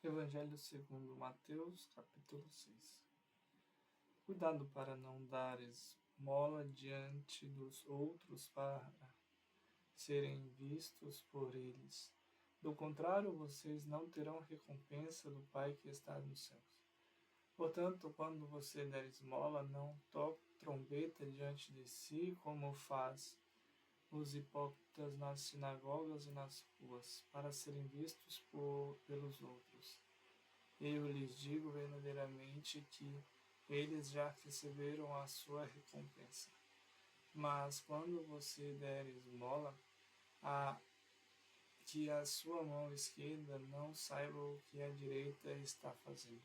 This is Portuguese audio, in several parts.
Evangelho segundo Mateus, capítulo 6. Cuidado para não dar esmola diante dos outros para serem vistos por eles. Do contrário, vocês não terão recompensa do Pai que está nos céus. Portanto, quando você der esmola, não toque trombeta diante de si, como faz os hipócritas nas sinagogas e nas ruas, para serem vistos pelos outros. Eu lhes digo verdadeiramente que eles já receberam a sua recompensa. Mas quando você der esmola, que a sua mão esquerda não saiba o que a direita está fazendo,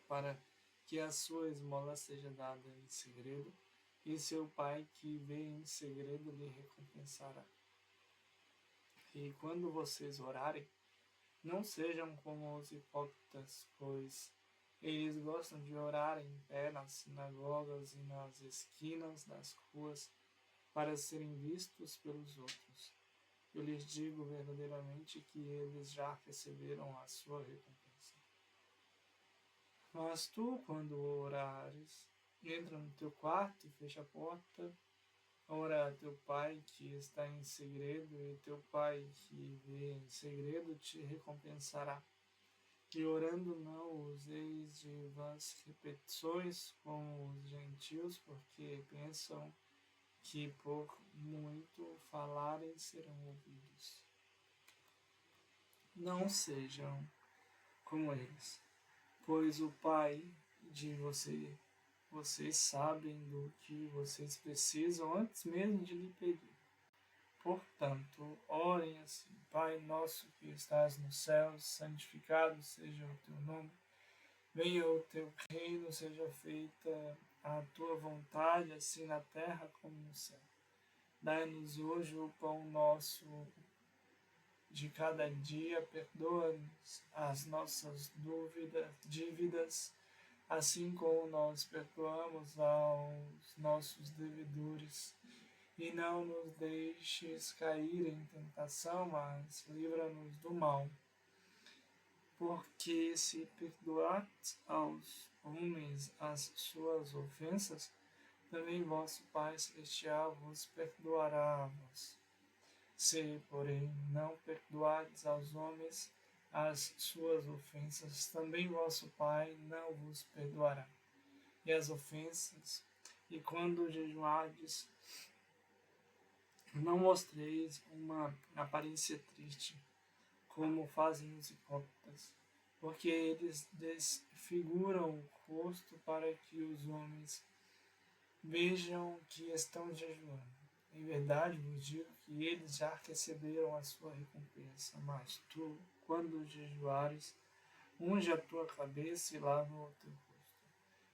para que a sua esmola seja dada em segredo, e seu Pai que vê em segredo lhe recompensará. E quando vocês orarem, não sejam como os hipócritas, pois eles gostam de orar em pé nas sinagogas e nas esquinas das ruas para serem vistos pelos outros. Eu lhes digo verdadeiramente que eles já receberam a sua recompensa. Mas tu, quando orares, entra no teu quarto e fecha a porta. Ora a teu Pai que está em segredo, e teu Pai que vê em segredo te recompensará. E orando não useis de vãs repetições como os gentios, porque pensam que por muito falarem serão ouvidos. Não sejam como eles, pois o Pai de vocês sabem do que vocês precisam antes mesmo de lhe pedir. Portanto, orem assim: Pai nosso que estás nos céus, santificado seja o teu nome. Venha o teu reino, seja feita a tua vontade, assim na terra como no céu. Dai-nos hoje o pão nosso de cada dia, perdoa-nos as nossas dívidas, assim como nós perdoamos aos nossos devedores. E não nos deixes cair em tentação, mas livra-nos do mal. Porque se perdoardes aos homens as suas ofensas, também vosso Pai Celestial vos perdoará a vós. Se, porém, não perdoardes aos homens as suas ofensas, também vosso Pai não vos perdoará. E as ofensas, e quando jejuardes, não mostreis uma aparência triste, como fazem os hipócritas, porque eles desfiguram o rosto para que os homens vejam que estão jejuando. Em verdade vos digo que eles já receberam a sua recompensa. Mas tu, quando jejuares, unge a tua cabeça e lava o teu rosto,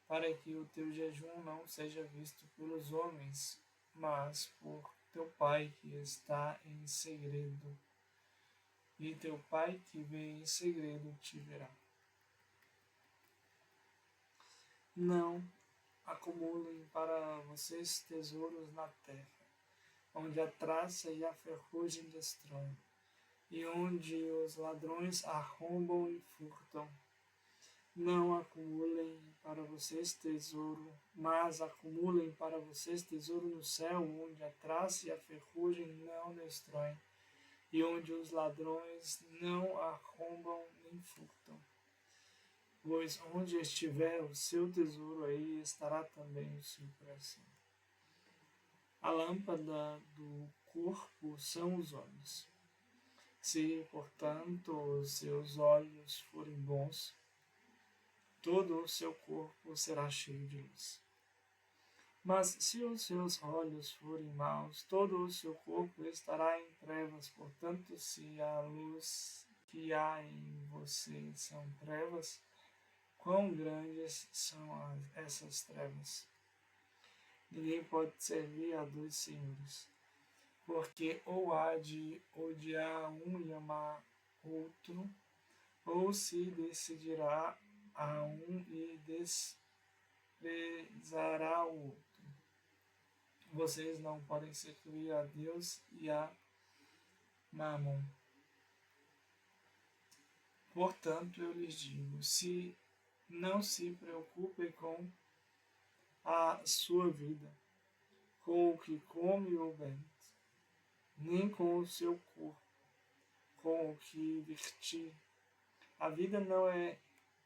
para que o teu jejum não seja visto pelos homens, mas por teu Pai que está em segredo. E teu Pai que vê em segredo te verá. Não acumulem para vocês tesouros na terra, onde a traça e a ferrugem destroem, e onde os ladrões arrombam e furtam. Não acumulem para vocês tesouro, mas acumulem para vocês tesouro no céu, onde a traça e a ferrugem não destroem, e onde os ladrões não arrombam nem furtam. Pois onde estiver o seu tesouro, aí estará também o seu coração. A lâmpada do corpo são os olhos. Se, portanto, os seus olhos forem bons, todo o seu corpo será cheio de luz. Mas se os seus olhos forem maus, todo o seu corpo estará em trevas. Portanto, se a luz que há em você são trevas, quão grandes são essas trevas? Ninguém pode servir a dois senhores, porque ou há de odiar um e amar outro, ou se decidirá a um e desprezará o outro. Vocês não podem servir a Deus e a Mamon. Portanto, eu lhes digo, não se preocupem com a sua vida, com o que come ou bebe, nem com o seu corpo, com o que vestir. A vida não é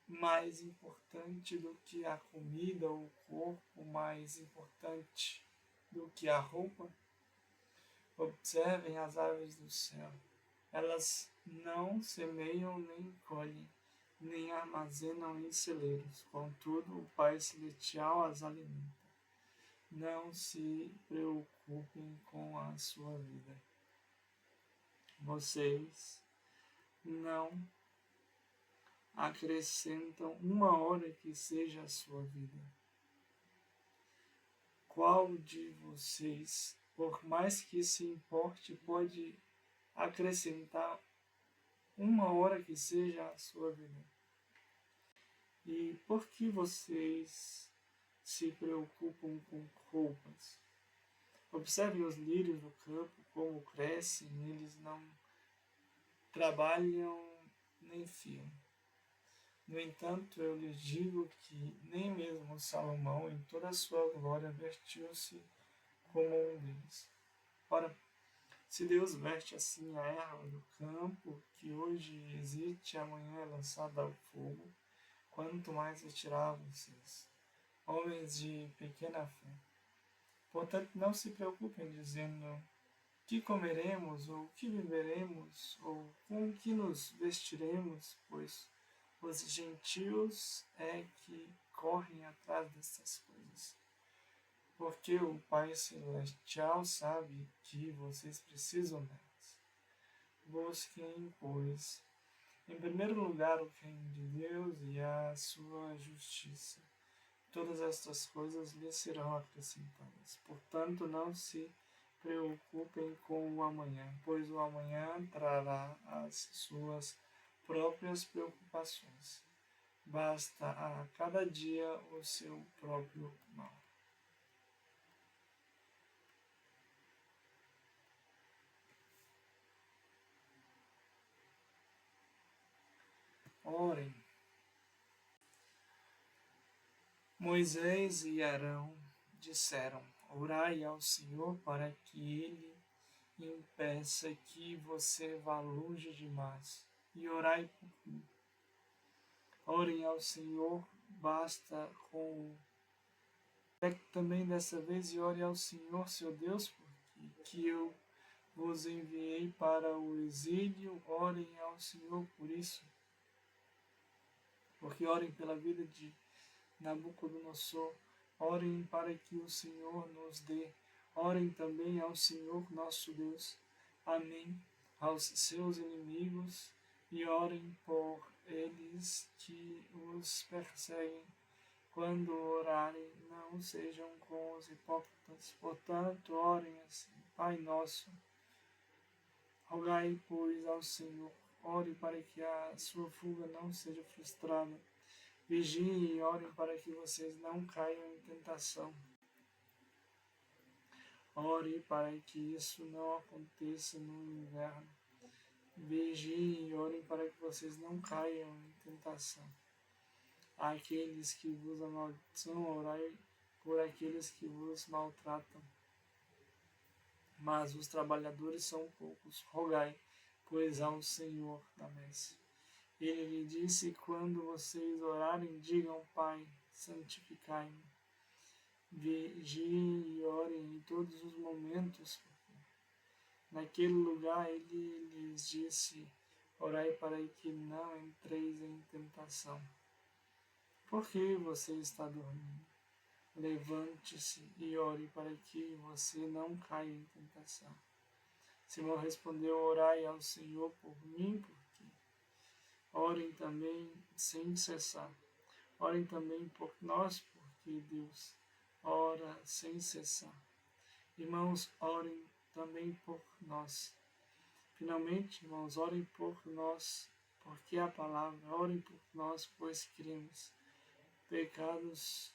mais importante do que a comida, ou o corpo mais importante do que a roupa. Observem as aves do céu. Elas não semeiam nem colhem, nem armazenam em celeiros. Contudo, o Pai Celestial as alimenta. Não se preocupem com a sua vida. Vocês não acrescentam uma hora que seja a sua vida. Qual de vocês, por mais que se importe, pode acrescentar uma hora que seja a sua vida? E por que vocês se preocupam com roupas? Observem os lírios do campo, como crescem, eles não trabalham nem fiam. No entanto, eu lhes digo que nem mesmo Salomão, em toda a sua glória, vestiu-se como um deles. Ora, se Deus veste assim a erva do campo, que hoje existe e amanhã é lançada ao fogo, quanto mais vestirá vocês, homens de pequena fé. Portanto, não se preocupem dizendo: que comeremos, ou que beberemos, ou com que nos vestiremos, pois os gentios é que correm atrás dessas coisas. Porque o Pai Celestial sabe que vocês precisam delas. Busquem, pois, em primeiro lugar o reino de Deus e a sua justiça. Todas estas coisas lhes serão acrescentadas. Portanto, não se preocupem com o amanhã, pois o amanhã trará as suas próprias preocupações. Basta a cada dia o seu próprio mal. Orem. Moisés e Arão disseram: orai ao Senhor para que ele impeça que você vá longe demais, e orai por mim. Orem ao Senhor, basta com também dessa vez, e ore ao Senhor, seu Deus, porque que eu vos enviei para o exílio. Orem ao Senhor por isso, porque orem pela vida de Nabucodonosor. Orem para que o Senhor nos dê. Orem também ao Senhor nosso Deus. Amém. Aos seus inimigos, e orem por eles que os perseguem. Quando orarem, não sejam como os hipócritas. Portanto, orem assim: Pai nosso, rogai, pois, ao Senhor. Ore para que a sua fuga não seja frustrada. Vigiem e orem para que vocês não caiam em tentação. Ore para que isso não aconteça no inverno. Vigiem e orem para que vocês não caiam em tentação. Aqueles que vos amaldiçoam, orai por aqueles que vos maltratam. Mas os trabalhadores são poucos. Rogai, pois, ao Senhor da messe. Ele lhe disse: quando vocês orarem, digam: Pai, santificai-me. Vigiem e orem em todos os momentos. Naquele lugar ele lhes disse: orai para que não entreis em tentação. Por que você está dormindo? Levante-se e ore para que você não caia em tentação. Simão respondeu: orai ao Senhor por mim, porque orem também sem cessar. Orem também por nós, porque Deus ora sem cessar. Irmãos, orem também por nós. Finalmente, irmãos, orem por nós, porque a palavra, orem por nós, pois cremos. Pecados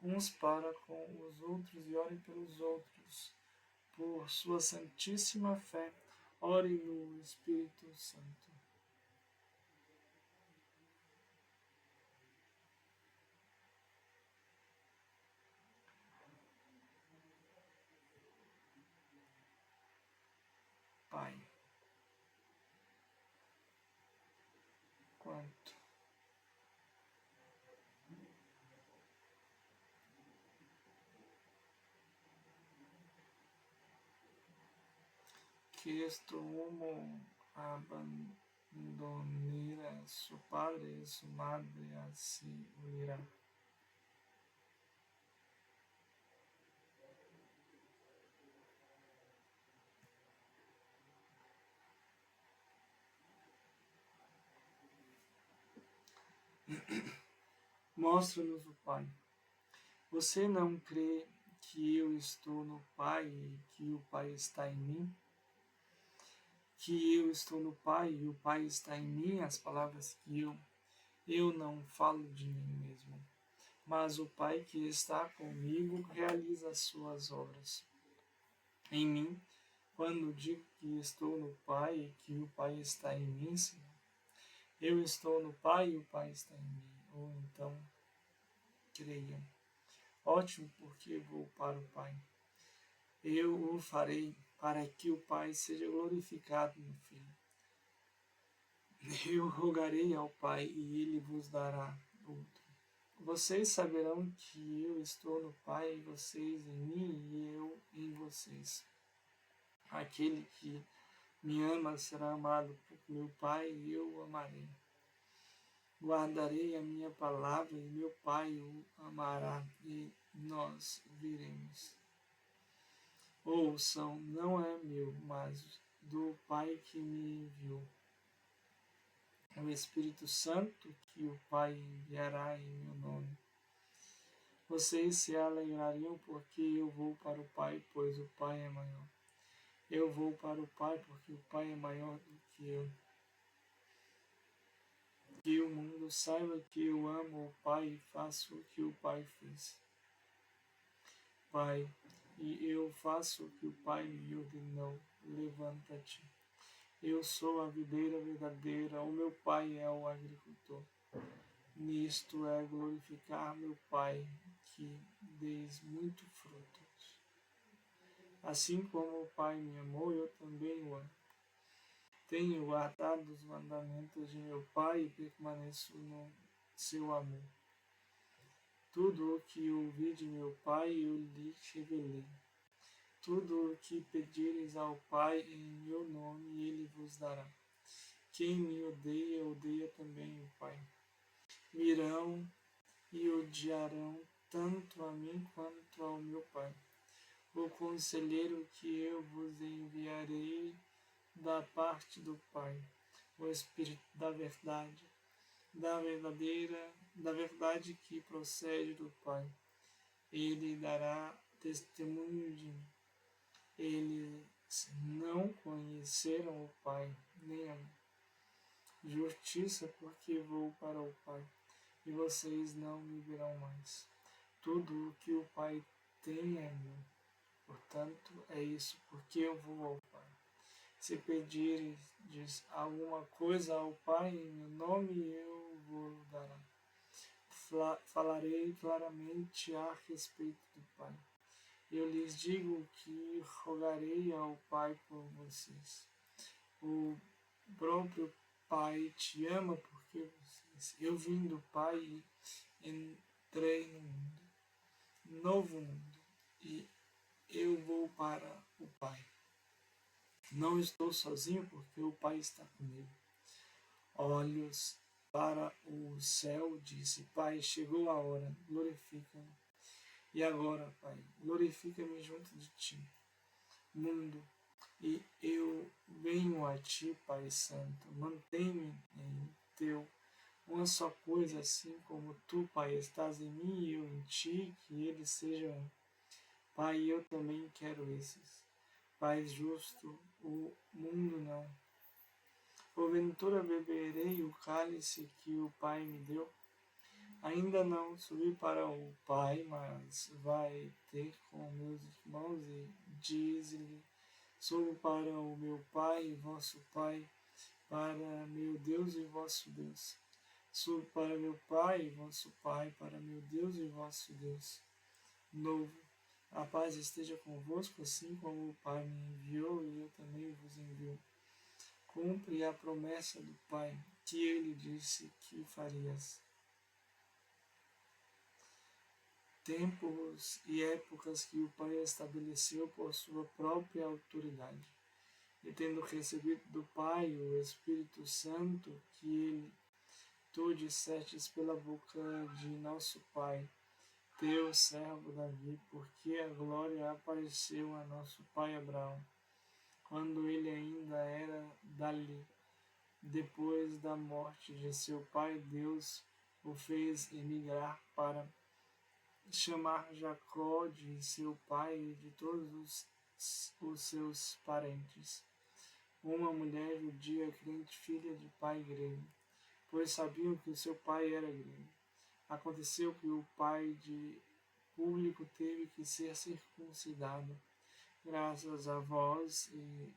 uns para com os outros e orem pelos outros. Por sua santíssima fé, orem no Espírito Santo. Pronto. Que este homo abandonara su padre y su madre, así unirá. Mostra-nos o Pai. Você não crê que eu estou no Pai e que o Pai está em mim? Que eu estou no Pai e o Pai está em mim? As palavras que eu não falo de mim mesmo, mas o Pai que está comigo realiza as suas obras em mim. Quando digo que estou no Pai e que o Pai está em mim, Senhor, eu estou no Pai e o Pai está em mim. Ou então, creiam. Ótimo, porque vou para o Pai. Eu o farei para que o Pai seja glorificado no Filho. Eu rogarei ao Pai e ele vos dará outro. Vocês saberão que eu estou no Pai e vocês em mim e eu em vocês. Aquele que me ama será amado por meu Pai e eu o amarei. Guardarei a minha palavra e meu Pai o amará e nós viremos. Ouçam, não é meu, mas do Pai que me enviou. O Espírito Santo que o Pai enviará em meu nome. Vocês se alegrariam porque eu vou para o Pai, pois o Pai é maior. Eu vou para o Pai porque o Pai é maior do que eu. Que o mundo saiba que eu amo o Pai e faço o que o Pai fez. Pai, e eu faço o que o Pai me ordenou. Levanta-te. Eu sou a videira verdadeira, o meu Pai é o agricultor. Nisto é glorificar meu Pai, que deis muito frutos. Assim como o Pai me amou, eu também o amo. Tenho guardado os mandamentos de meu Pai e permaneço no seu amor. Tudo o que ouvi de meu Pai eu lhe revelei. Tudo o que pedires ao Pai em meu nome, ele vos dará. Quem me odeia, odeia também o Pai. Virão e odiarão tanto a mim quanto ao meu Pai. O conselheiro que eu vos enviarei da parte do Pai, o Espírito da verdade que procede do Pai. Ele dará testemunho de mim. Eles não conheceram o Pai, nem a mim. Justiça, porque vou para o Pai, e vocês não me verão mais. Tudo o que o Pai tem é meu. Portanto, é isso, porque eu vou ao Pai. Se pedires alguma coisa ao Pai em meu nome, eu vou dará. Falarei claramente a respeito do Pai. Eu lhes digo que rogarei ao Pai por vocês. O próprio Pai te ama porque eu vim do Pai e entrei no mundo, novo mundo, e eu vou para o Pai. Não estou sozinho porque o Pai está comigo. Olhos para o céu, disse: Pai, chegou a hora, glorifica-me. E agora, Pai, glorifica-me junto de ti, mundo, e eu venho a ti, Pai Santo. Mantém-me em teu uma só coisa, assim como tu, Pai, estás em mim e eu em ti, que eles sejam um. Pai, eu também quero esses. Pai justo, o mundo não. Porventura beberei o cálice que o Pai me deu? Ainda não subi para o Pai, mas vai ter com meus irmãos e diz-lhe: subo para o meu Pai e vosso Pai, para meu Deus e vosso Deus. Subo para meu Pai e vosso Pai, para meu Deus e vosso Deus. Novo. A paz esteja convosco, assim como o Pai me enviou e eu também vos envio. Cumpre a promessa do Pai que ele disse que farias. Tempos e épocas que o Pai estabeleceu por sua própria autoridade. E tendo recebido do Pai o Espírito Santo que tu dissestes pela boca de nosso Pai, teu servo Davi, porque a glória apareceu a nosso pai Abraão, quando ele ainda era dali. Depois da morte de seu pai, Deus o fez emigrar para chamar Jacó de seu pai e de todos os seus parentes. Uma mulher judia crente, filha de pai grego, pois sabiam que seu pai era grego. Aconteceu que o pai de Público teve que ser circuncidado, graças a vós e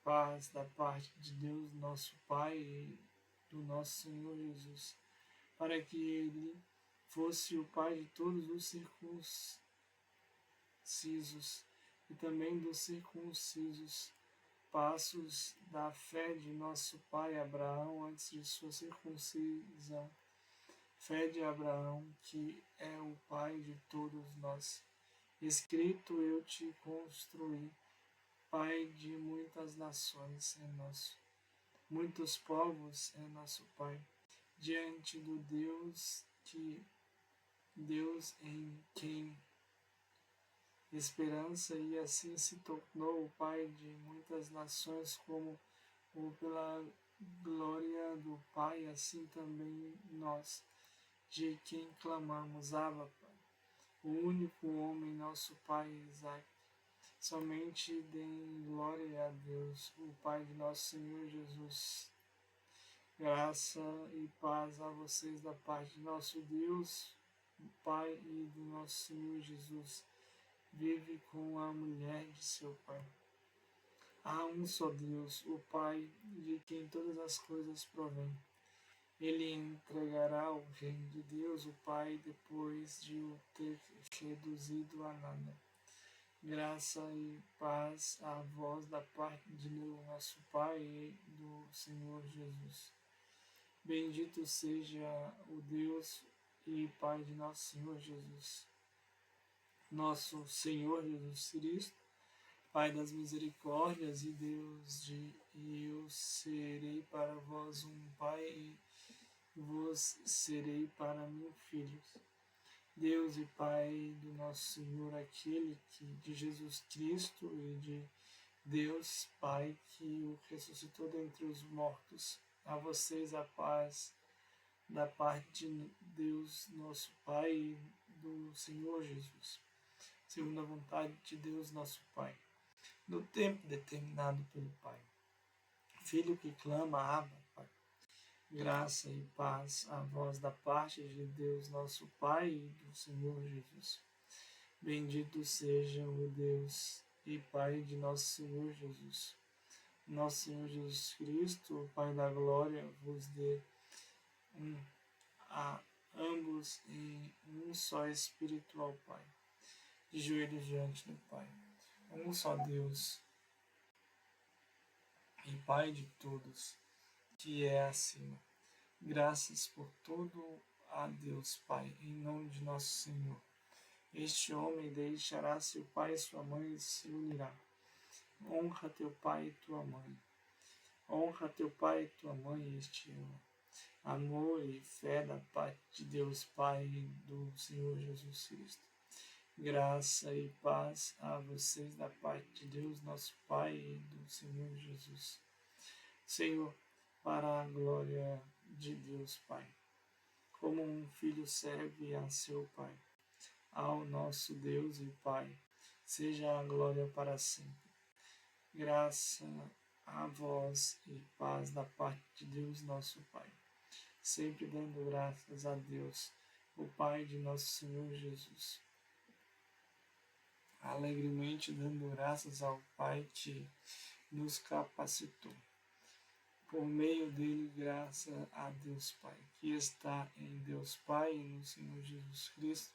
paz da parte de Deus nosso Pai e do nosso Senhor Jesus, para que ele fosse o Pai de todos os circuncisos e também dos circuncisos, passos da fé de nosso pai Abraão antes de sua circuncisão. Fé de Abraão, que é o Pai de todos nós. Escrito eu te construí, Pai de muitas nações é nosso. Muitos povos é nosso Pai, diante do Deus em quem esperança, e assim se tornou o Pai de muitas nações, como ou pela glória do Pai, assim também nós, de quem clamamos, Abba, Pai. O único homem, nosso Pai Isaac, somente deem glória a Deus, o Pai de nosso Senhor Jesus. Graça e paz a vocês da parte de nosso Deus, o Pai e do nosso Senhor Jesus. Vive com a mulher de seu Pai. Há um só Deus, o Pai, de quem todas as coisas provêm. Ele entregará o reino de Deus, o Pai, depois de o ter reduzido a nada. Graça e paz a vós da parte de nosso Pai e do Senhor Jesus. Bendito seja o Deus e Pai de nosso Senhor Jesus. Nosso Senhor Jesus Cristo, Pai das misericórdias e Deus e eu serei para vós um Pai e vos serei para mim filhos. Deus e Pai do nosso Senhor, aquele que de Jesus Cristo e de Deus Pai que o ressuscitou dentre os mortos, a vocês a paz da parte de Deus nosso Pai e do Senhor Jesus, segundo a vontade de Deus nosso Pai, no tempo determinado pelo Pai. Filho que clama, Abba, Pai. Graça e paz a vós da parte de Deus nosso Pai e do Senhor Jesus. Bendito seja o Deus e Pai de nosso Senhor Jesus. Nosso Senhor Jesus Cristo, o Pai da glória, vos dê a ambos em um só Espírito ao Pai, de joelhos diante do Pai. Um só Deus e Pai de todos, que é acima. Graças por tudo a Deus Pai, em nome de nosso Senhor. Este homem deixará seu pai e sua mãe e se unirá. Honra teu pai e tua mãe. Honra teu pai e tua mãe e este ano. Amor e fé da parte de Deus Pai e do Senhor Jesus Cristo. Graça e paz a vocês da parte de Deus nosso Pai e do Senhor Jesus. Senhor, para a glória de Deus Pai, como um filho serve a seu Pai, ao nosso Deus e Pai, seja a glória para sempre. Graça a vós e paz da parte de Deus nosso Pai, sempre dando graças a Deus, o Pai de nosso Senhor Jesus. Alegremente dando graças ao Pai que nos capacitou. Por meio dele, graça a Deus Pai, que está em Deus Pai e no Senhor Jesus Cristo,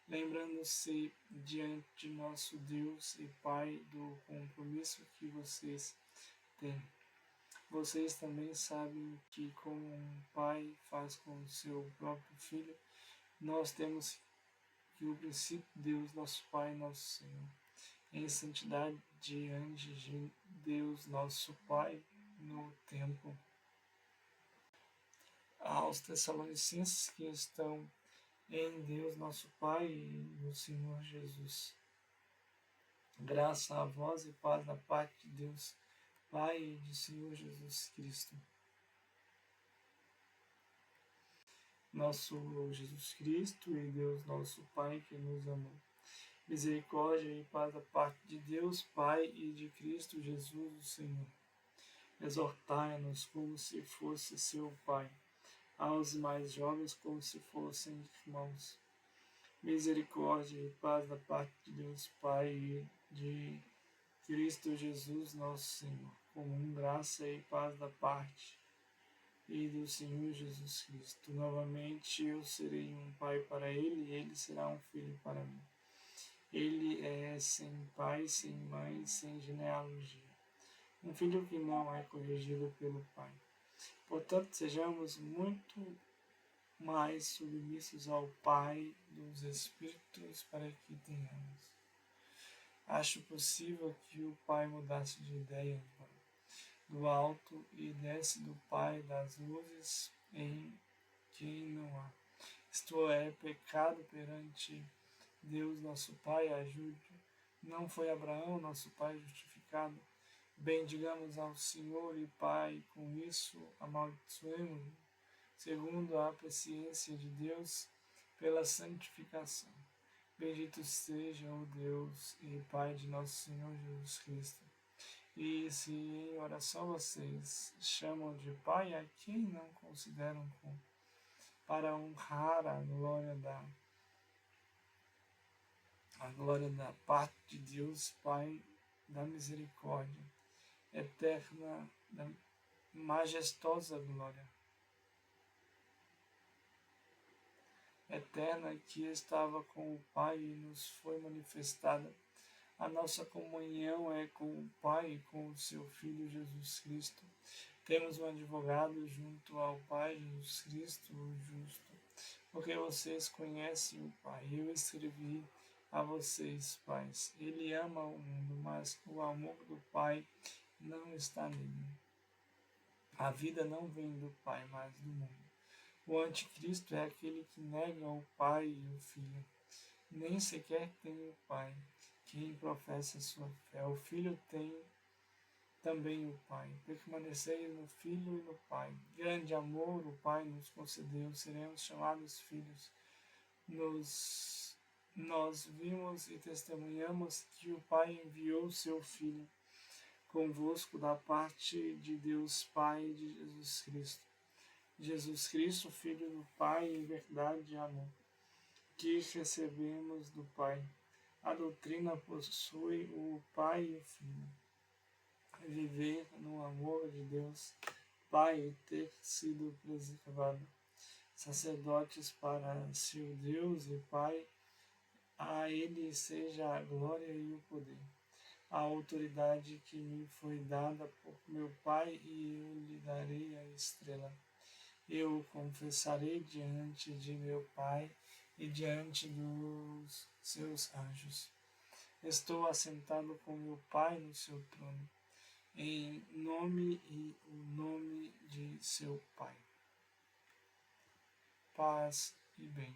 lembrando-se diante de nosso Deus e Pai do compromisso que vocês têm. Vocês também sabem que, como um pai faz com o seu próprio filho, nós temos que o princípio de Deus, nosso Pai, nosso Senhor, em santidade diante de Deus, nosso Pai, no tempo. Aos Tessalonicenses que estão em Deus, nosso Pai, e no Senhor Jesus. Graça a vós e paz da parte de Deus, Pai e de Senhor Jesus Cristo. Nosso Jesus Cristo e Deus, nosso Pai, que nos amou. Misericórdia e paz da parte de Deus, Pai, e de Cristo Jesus, o Senhor. Exortai-nos como se fosse seu Pai, aos mais jovens como se fossem irmãos. Misericórdia e paz da parte de Deus, Pai, e de Cristo Jesus, nosso Senhor. Comum graça e paz da parte e do Senhor Jesus Cristo. Novamente eu serei um pai para ele, e ele será um filho para mim. Ele é sem pai, sem mãe, sem genealogia. Um filho que não é corrigido pelo pai. Portanto, sejamos muito mais submissos ao Pai dos Espíritos para que tenhamos. Acho possível que o Pai mudasse de ideia do alto e desce do Pai das luzes em quem não há. Isto é pecado perante Deus, nosso Pai, ajude. Não foi Abraão, nosso pai, justificado? Bendigamos ao Senhor e Pai, com isso amaldiçoemos, segundo a presciência de Deus, pela santificação. Bendito seja o Deus e Pai de nosso Senhor Jesus Cristo. E se em oração vocês chamam de Pai a quem não consideram como, para honrar a glória da parte de Deus, Pai da misericórdia, eterna, da majestosa glória, eterna que estava com o Pai e nos foi manifestada. A nossa comunhão é com o Pai e com o seu Filho Jesus Cristo. Temos um advogado junto ao Pai, Jesus Cristo, o justo, porque vocês conhecem o Pai. Eu escrevi a vocês, pais. Ele ama o mundo, mas o amor do Pai não está nele. A vida não vem do Pai, mas do mundo. O anticristo é aquele que nega o Pai e o Filho. Nem sequer tem o Pai. Quem professa sua fé, o Filho tem também o Pai. Permaneceis no Filho e no Pai. Grande amor o Pai nos concedeu, seremos chamados filhos. Nós vimos e testemunhamos que o Pai enviou seu Filho convosco da parte de Deus Pai e de Jesus Cristo. Jesus Cristo, Filho do Pai, em verdade e amor, que recebemos do Pai. A doutrina possui o Pai e o Filho. Viver no amor de Deus, Pai, e ter sido preservado. Sacerdotes para seu Deus e Pai, a Ele seja a glória e o poder. A autoridade que me foi dada por meu Pai, e eu lhe darei a estrela. Eu confessarei diante de meu Pai e diante dos seus anjos. Estou assentado com meu Pai no seu trono, em nome e o nome de seu Pai. Paz e bem.